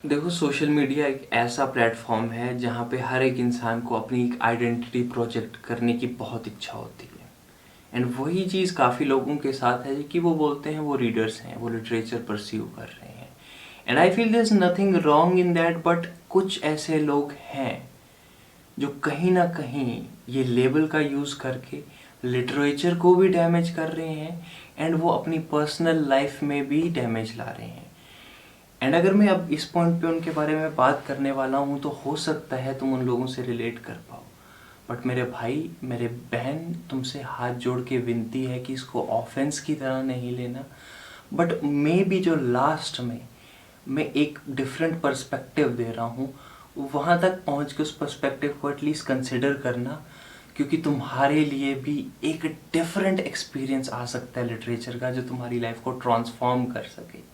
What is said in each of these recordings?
देखो, social media एक ऐसा प्लेटफॉर्म है जहाँ पे हर एक इंसान को अपनी एक आइडेंटिटी प्रोजेक्ट करने की बहुत इच्छा होती है। एंड वही चीज़ काफ़ी लोगों के साथ है कि वो बोलते हैं वो रीडर्स हैं, वो लिटरेचर परस्यू कर रहे हैं। And I feel there is nothing wrong in that, but कुछ ऐसे लोग हैं जो कहीं ना कहीं ये लेबल का यूज़ करके लिटरेचर को भी डैमेज कर रहे हैं एंड वो अपनी पर्सनल लाइफ में भी डैमेज ला रहे हैं। एंड अगर मैं अब इस पॉइंट पे उनके बारे में बात करने वाला हूँ तो हो सकता है तुम उन लोगों से रिलेट कर पाओ, बट मेरे भाई मेरे बहन, तुमसे हाथ जोड़ के विनती है कि इसको ऑफेंस की तरह नहीं लेना। बट मे बी जो लास्ट में मैं एक डिफरेंट पर्सपेक्टिव दे रहा हूँ, वहाँ तक पहुँच के उस पर्सपेक्टिव को एटलीस्ट कंसिडर करना, क्योंकि तुम्हारे लिए भी एक डिफरेंट एक्सपीरियंस आ सकता है लिटरेचर का जो तुम्हारी लाइफ को ट्रांसफॉर्म कर सके।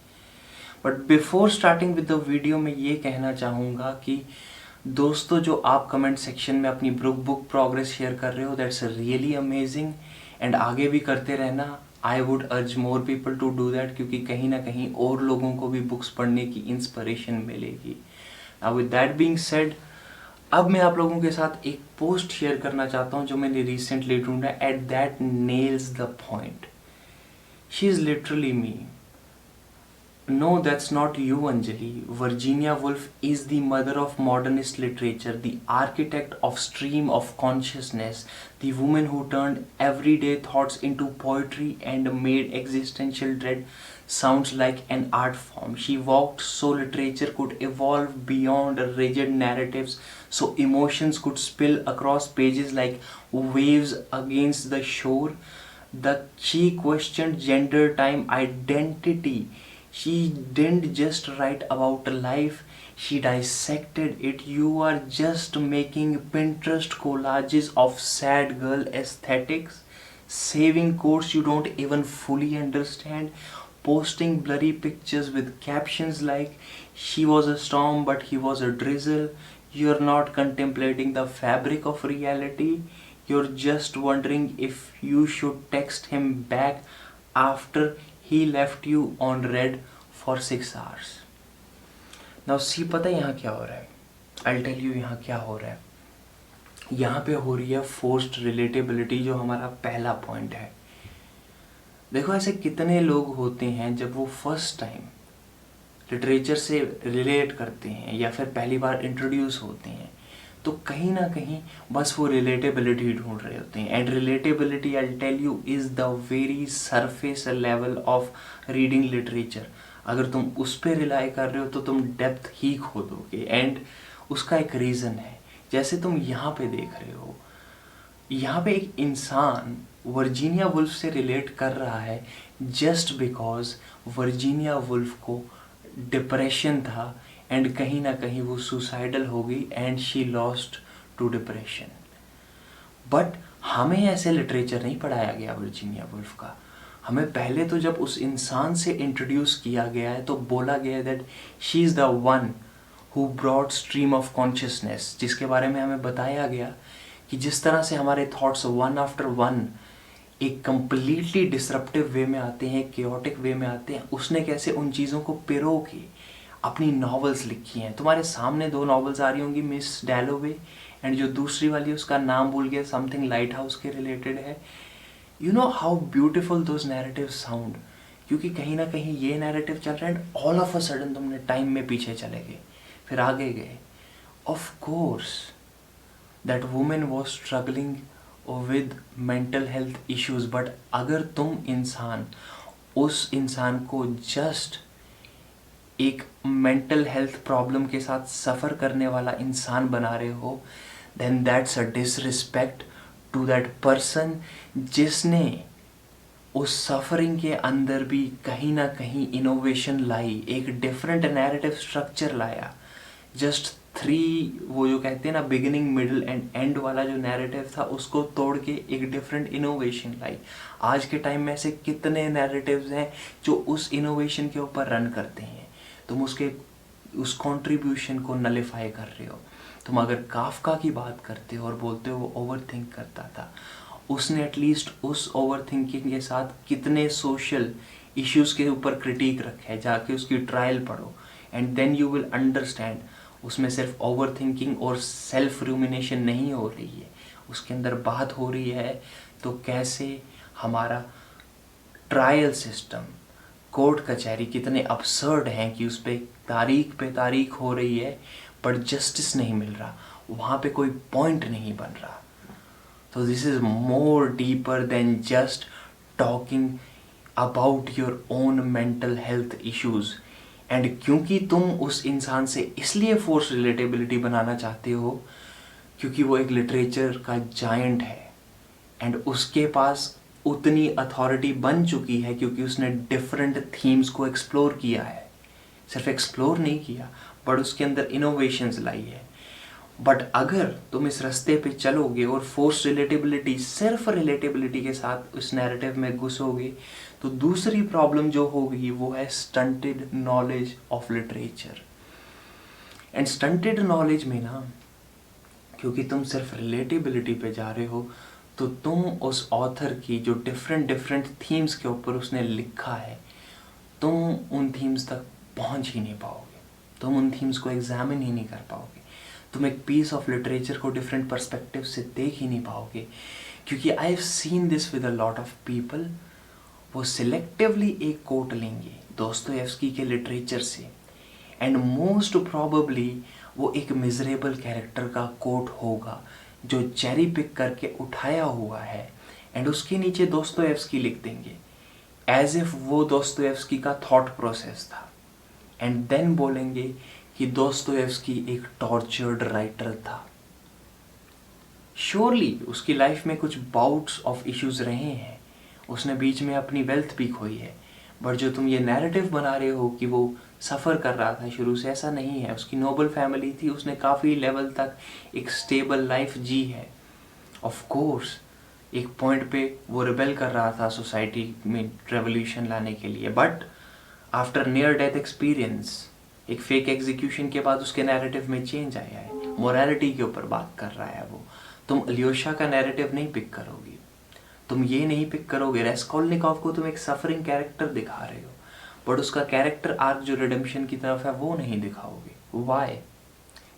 But before starting with the video मैं ये कहना चाहूँगा कि दोस्तों, जो आप कमेंट सेक्शन में अपनी बुक प्रोग्रेस शेयर कर रहे हो, दैट्स रियली अमेजिंग एंड आगे भी करते रहना। I would urge more people to do that, क्योंकि कहीं ना कहीं और लोगों को भी बुक्स पढ़ने की इंस्पिरेशन मिलेगी। Now with that being said, अब मैं आप लोगों के साथ एक पोस्ट शेयर करना चाहता हूँ जो मैंने रिसेंटली ढूंढा at that nails the point. She is literally me. No, that's not you, Anjali. Virginia Woolf is the mother of modernist literature, the architect of stream of consciousness, the woman who turned everyday thoughts into poetry and made existential dread sounds like an art form. She walked so literature could evolve beyond rigid narratives, so emotions could spill across pages like waves against the shore. She questioned gender, time, identity. She didn't just write about life, she dissected it. You are just making Pinterest collages of sad girl aesthetics, saving quotes you don't even fully understand, posting blurry pictures with captions like she was a storm but he was a drizzle. You're not contemplating the fabric of reality, you're just wondering if you should text him back after he left you on red for 6 hours. Now see, पता है यहाँ क्या हो रहा है? I'll tell you यहाँ क्या हो रहा है. यहाँ पे हो रही है फोर्स्ड रिलेटेबिलिटी, जो हमारा पहला पॉइंट है. देखो, ऐसे कितने लोग होते हैं जब वो फर्स्ट टाइम लिटरेचर से रिलेट करते हैं या फिर पहली बार इंट्रोड्यूस होते हैं, तो कहीं ना कहीं बस वो रिलेटेबिलिटी ढूंढ रहे होते हैं. And relatability, I tell you, is the very surface level of reading literature. अगर तुम उस पर रिलाई कर रहे हो तो तुम डेप्थ ही खो दोगे. एंड उसका एक रीज़न है. जैसे तुम यहाँ पे देख रहे हो, यहाँ पे एक इंसान वर्जीनिया वुल्फ से रिलेट कर रहा है जस्ट बिकॉज वर्जीनिया वुल्फ को डिप्रेशन था एंड कहीं ना कहीं वो सुसाइडल हो गई and she lost to depression. But हमें ऐसे लिटरेचर नहीं पढ़ाया गया वर्जीनिया वुल्फ का. हमें पहले तो जब उस इंसान से इंट्रोड्यूस किया गया है तो बोला गया है that she is the one who broad stream of consciousness, जिसके बारे में हमें बताया गया कि जिस तरह से हमारे थॉट्स वन आफ्टर वन एक कंप्लीटली डिसरप्टिव वे में आते हैं, केओटिक वे में आते हैं, उसने कैसे उन चीज़ों को पिरो के अपनी नॉवेल्स लिखी हैं. तुम्हारे सामने 2 नॉवेल्स आ रही होंगी, मिस डैलोवे एंड जो दूसरी वाली उसका नाम भूल गया, समथिंग लाइट हाउस के रिलेटेड है. You know how beautiful those narrative sound, क्योंकि कहीं ना कहीं ये नैरेटिव चल रहा है and all of a sudden तुमने टाइम में पीछे चले गए, फिर आगे गए. Of course that women was struggling with mental health issues, but अगर तुम उस इंसान को जस्ट एक मेंटल हेल्थ प्रॉब्लम के साथ सफ़र करने वाला इंसान बना रहे हो, then that's a disrespect to that person जिसने उस सफरिंग के अंदर भी कहीं ना कहीं इनोवेशन लाई, एक डिफरेंट नैरेटिव स्ट्रक्चर लाया. जस्ट 3, वो जो कहते हैं ना बिगिनिंग मिडल एंड एंड वाला जो नैरेटिव था, उसको तोड़ के एक डिफरेंट इनोवेशन लाई. आज के टाइम में ऐसे कितने नैरेटिव्स हैं जो उस इनोवेशन के ऊपर रन करते हैं. तुम उस कॉन्ट्रीब्यूशन को नलिफाई कर रहे हो. तुम अगर काफका की बात करते हो और बोलते हो वो ओवर थिंक करता था, उसने एटलीस्ट उस ओवर थिंकिंग के साथ कितने सोशल इश्यूज़ के ऊपर क्रिटिक रखे है. जाके उसकी ट्रायल पढ़ो and then you will understand उसमें सिर्फ ओवर थिंकिंग और सेल्फ रूमिनेशन नहीं हो रही है, उसके अंदर बात हो रही है तो कैसे हमारा ट्रायल सिस्टम, कोर्ट कचहरी कितने अपसर्ड हैं कि उस पर पे तारीख हो रही है बट जस्टिस नहीं मिल रहा, वहाँ पे कोई पॉइंट नहीं बन रहा। तो this is more deeper than just talking about your own mental health issues. And क्योंकि तुम उस इंसान से इसलिए फोर्स रिलेटेबिलिटी बनाना चाहते हो क्योंकि वो एक लिटरेचर का जायंट है एंड उसके पास उतनी अथॉरिटी बन चुकी है क्योंकि उसने डिफरेंट थीम्स को एक्सप्लोर किया है, सिर्फ एक्सप्लोर नहीं किया बट उसके अंदर इनोवेशंस लाई है। बट अगर तुम इस रास्ते पे चलोगे और फोर्स रिलेटेबिलिटी, सिर्फ रिलेटेबिलिटी के साथ उस नैरेटिव में घुसोगे तो दूसरी प्रॉब्लम जो होगी वो है stunted knowledge of literature. And stunted knowledge में ना, क्योंकि तुम सिर्फ रिलेटेबिलिटी पे जा रहे हो तो तुम उस ऑथर की जो डिफरेंट थीम्स के ऊपर उसने लिखा है, तुम उन थीम्स तक पहुंच ही नहीं पाओगे, तुम उन थीम्स को एग्जामिन ही नहीं कर पाओगे, तुम एक पीस ऑफ लिटरेचर को डिफरेंट पर्सपेक्टिव से देख ही नहीं पाओगे। क्योंकि I have seen this with a lot of people, वो सिलेक्टिवली एक कोट लेंगे दोस्तोयेव्स्की के लिटरेचर से एंड मोस्ट प्रोबेबली वो एक मिजरेबल कैरेक्टर का कोट होगा जो चेरी पिक करके उठाया हुआ है एंड उसके नीचे दोस्तोयेव्स्की लिख देंगे एज इफ वो दोस्तोयेव्स्की का थॉट प्रोसेस था एंड देन बोलेंगे कि दोस्तोयेव्स्की एक टॉर्चर्ड राइटर था। श्योरली उसकी लाइफ में कुछ बाउट्स ऑफ इश्यूज रहे हैं, उसने बीच में अपनी वेल्थ भी खोई है, बट जो तुम ये नैरेटिव बना रहे हो कि वो सफ़र कर रहा था शुरू से, ऐसा नहीं है। उसकी नोबल फैमिली थी, उसने काफ़ी लेवल तक एक स्टेबल लाइफ जी है। ऑफ कोर्स एक पॉइंट पे वो रिबेल कर रहा था सोसाइटी में रेवोल्यूशन लाने के लिए, but after near death experience एक फेक एग्जीक्यूशन के बाद उसके नैरेटिव में चेंज आया है, मोरालिटी के ऊपर बात कर रहा है वो। तुम अलियोशा का नैरेटिव नहीं पिक करोगे, तुम ये नहीं पिक करोगे, रेस्कोल्निकॉव को तुम एक सफरिंग कैरेक्टर दिखा रहे हो बट उसका कैरेक्टर आर्क जो रिडेम्पशन की तरफ है वो नहीं दिखाओगे। वाई?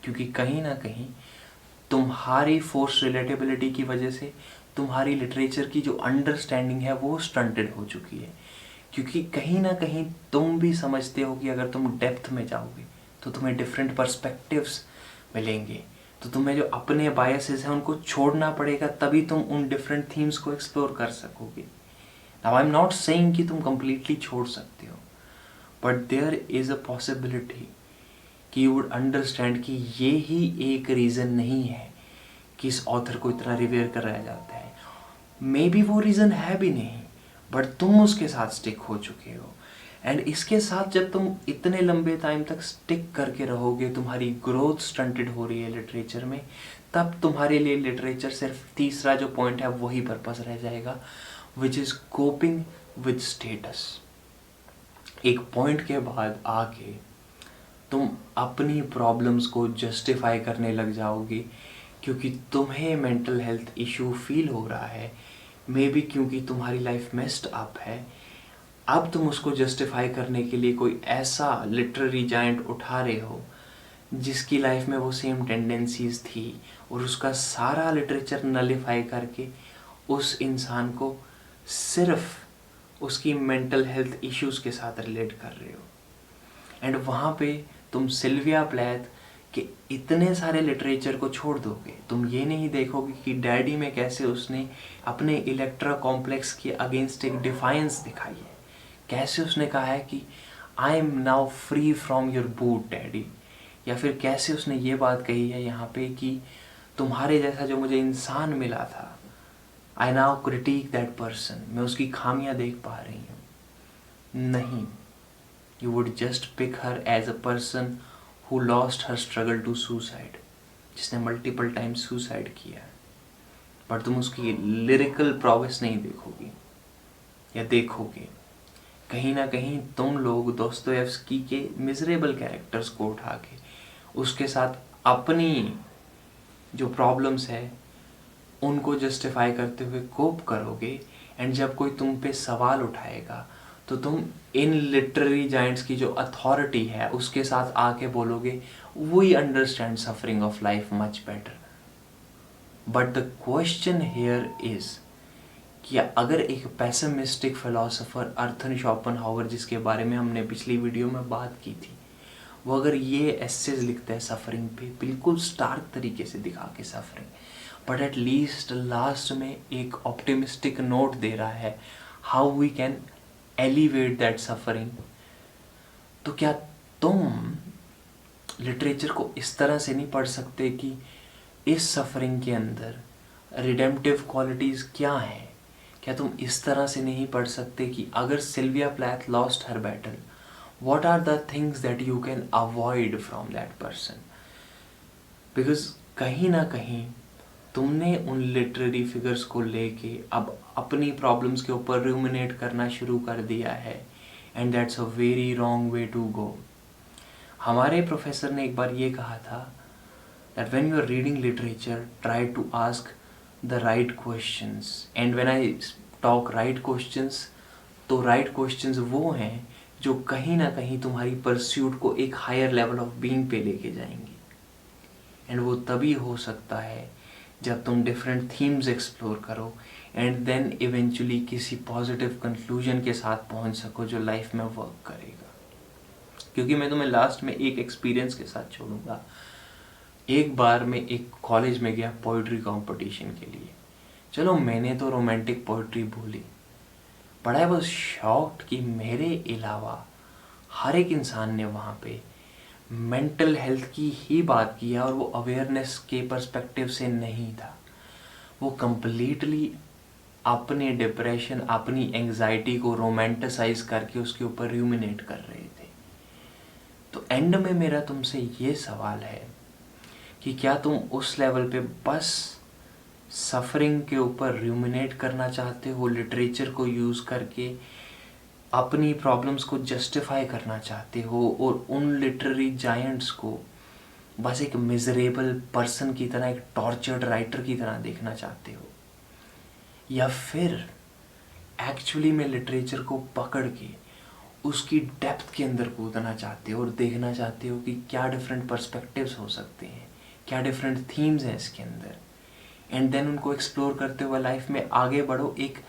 क्योंकि कहीं ना कहीं तुम्हारी फोर्स रिलेटेबिलिटी की वजह से तुम्हारी लिटरेचर की जो अंडरस्टैंडिंग है वो स्टंटेड हो चुकी है। क्योंकि कहीं ना कहीं तुम भी समझते हो कि अगर तुम डेप्थ में जाओगे तो तुम्हें डिफरेंट पर्सपेक्टिव्स मिलेंगे, तो तुम्हें जो अपने बायसेस हैं उनको छोड़ना पड़ेगा, तभी तुम उन डिफरेंट थीम्स को एक्सप्लोर कर सकोगे। Now I am not saying कि तुम कंप्लीटली छोड़ सकते हो, but there is a possibility कि यू वुड अंडरस्टैंड कि ये ही एक रीज़न नहीं है कि इस ऑथर को इतना रिवेयर कराया जाता है। मे बी वो रीज़न है भी नहीं, बट तुम उसके साथ स्टिक हो चुके हो। एंड इसके साथ जब तुम इतने लंबे टाइम तक स्टिक करके रहोगे, तुम्हारी ग्रोथ स्टंटेड हो रही है लिटरेचर में, तब तुम्हारे लिए लिटरेचर सिर्फ तीसरा जो पॉइंट है वही पर्पस रह जाएगा, which is coping with status. एक पॉइंट के बाद आके तुम अपनी प्रॉब्लम्स को जस्टिफाई करने लग जाओगे क्योंकि तुम्हें मेंटल हेल्थ इशू फील हो रहा है, मे बी क्योंकि तुम्हारी लाइफ मेस्ड अप है। अब तुम उसको जस्टिफाई करने के लिए कोई ऐसा लिटरेरी जायंट उठा रहे हो जिसकी लाइफ में वो सेम टेंडेंसीज थी और उसका सारा लिटरेचर नलिफाई करके उस इंसान को सिर्फ उसकी मेंटल हेल्थ इश्यूज के साथ रिलेट कर रहे हो। एंड वहाँ पे तुम सिल्विया प्लैथ के इतने सारे लिटरेचर को छोड़ दोगे, तुम ये नहीं देखोगे कि डैडी में कैसे उसने अपने इलेक्ट्रा कॉम्प्लेक्स के अगेंस्ट एक डिफाइंस दिखाई है, कैसे उसने कहा है कि I am now free from your boot daddy, या फिर कैसे उसने ये बात कही है यहाँ पे कि तुम्हारे जैसा जो मुझे इंसान मिला था, I now critic that person, मैं उसकी खामियां देख पा रही हूँ। नहीं, you would just pick her as a person who lost her struggle to suicide, जिसने मल्टीपल टाइम सुसाइड किया है, पर तुम उसकी लिरिकल प्रोग्रेस नहीं देखोगी या देखोगे। कहीं ना कहीं तुम लोग दोस्तोयेव्स्की के मिजरेबल कैरेक्टर्स को उठा के उसके साथ अपनी जो प्रॉब्लम्स है उनको जस्टिफाई करते हुए कोप करोगे। एंड जब कोई तुम पे सवाल उठाएगा तो तुम इन लिटरेरी जाइंट्स की जो अथॉरिटी है उसके साथ आके बोलोगे we understand suffering of life much better. But the question here is कि अगर एक पेसिमिस्टिक फिलोसोफर अर्थन शोपेनहावर, जिसके बारे में हमने पिछली वीडियो में बात की थी, वो अगर ये एसेज लिखता है सफरिंग पे, बिल्कुल स्टार्क तरीके से दिखा के suffering, but at least last में एक ऑप्टिमिस्टिक नोट दे रहा है how we can elevate that suffering, तो क्या तुम लिटरेचर को इस तरह से नहीं पढ़ सकते कि इस सफरिंग के अंदर रिडेम्पटिव क्वालिटीज़ क्या हैं? क्या तुम इस तरह से नहीं पढ़ सकते कि अगर Sylvia Plath lost her battle, what are the things that you can avoid from that person? Because कहीं ना कहीं तुमने उन लिटरेरी फिगर्स को लेके अब अपनी प्रॉब्लम्स के ऊपर रूमिनेट करना शुरू कर दिया है, and that's a very wrong way to go. हमारे प्रोफेसर ने एक बार ये कहा था that when you are reading literature, try to ask the right questions. And when I talk right questions, तो right questions वो हैं जो कहीं ना कहीं तुम्हारी परस्यूट को एक हायर लेवल ऑफ बीइंग पे लेके जाएंगे। एंड वो तभी हो सकता है जब तुम डिफरेंट थीम्स एक्सप्लोर करो एंड देन इवेंचुअली किसी पॉजिटिव कंक्लूजन के साथ पहुंच सको जो लाइफ में वर्क करेगा। क्योंकि मैं तुम्हें लास्ट में एक एक्सपीरियंस के साथ छोड़ूंगा। एक बार मैं एक कॉलेज में गया पोइट्री कंपटीशन के लिए। चलो मैंने तो रोमांटिक पोइट्री बोली, बट आई वाज शॉक्ड कि मेरे अलावा हर एक इंसान ने वहाँ पे मेंटल हेल्थ की ही बात की है, और वो अवेयरनेस के पर्सपेक्टिव से नहीं था। वो कंप्लीटली अपने डिप्रेशन, अपनी एंग्जाइटी को रोमांटिसाइज करके उसके ऊपर रूमिनेट कर रहे थे। तो एंड में मेरा तुमसे ये सवाल है कि क्या तुम उस लेवल पे बस सफरिंग के ऊपर रूमिनेट करना चाहते हो, लिटरेचर को यूज़ करके अपनी प्रॉब्लम्स को जस्टिफाई करना चाहते हो, और उन लिटरेरी जायंट्स को बस एक मिजरेबल पर्सन की तरह, एक टॉर्चर्ड राइटर की तरह देखना चाहते हो, या फिर एक्चुअली में लिटरेचर को पकड़ के उसकी डेप्थ के अंदर कूदना चाहते हो और देखना चाहते हो कि क्या डिफरेंट पर्सपेक्टिव्स हो सकते हैं, क्या डिफरेंट थीम्स हैं इसके अंदर, एंड देन उनको एक्सप्लोर करते हुए लाइफ में आगे बढ़ो एक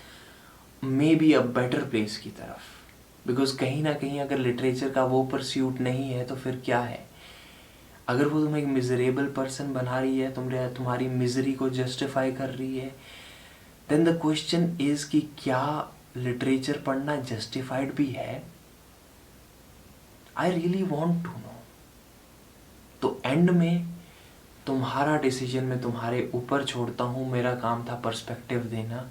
may be a better place की तरफ। बिकॉज कहीं ना कहीं अगर लिटरेचर का वो परस्यूट नहीं है तो फिर क्या है? अगर वो तुम्हें एक मिजरेबल पर्सन बना रही है, तुम्हारी मिजरी को जस्टिफाई कर रही है, देन द क्वेश्चन इज कि क्या लिटरेचर पढ़ना जस्टिफाइड भी है? I really want to know. तो एंड में तुम्हारा डिसीजन मैं तुम्हारे ऊपर छोड़ता हूँ। मेरा काम था पर्सपेक्टिव देना।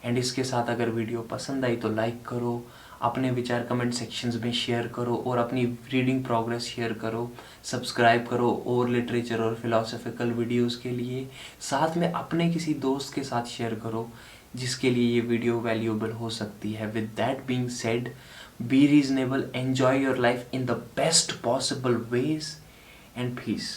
एंड इसके साथ अगर वीडियो पसंद आई तो लाइक करो, अपने विचार कमेंट सेक्शंस में शेयर करो, और अपनी रीडिंग प्रोग्रेस शेयर करो, सब्सक्राइब करो और लिटरेचर और फिलोसॉफिकल वीडियोस के लिए। साथ में अपने किसी दोस्त के साथ शेयर करो जिसके लिए ये वीडियो वैल्यूएबल हो सकती है। With that being said, be reasonable, enjoy your life in the best possible ways, and piece.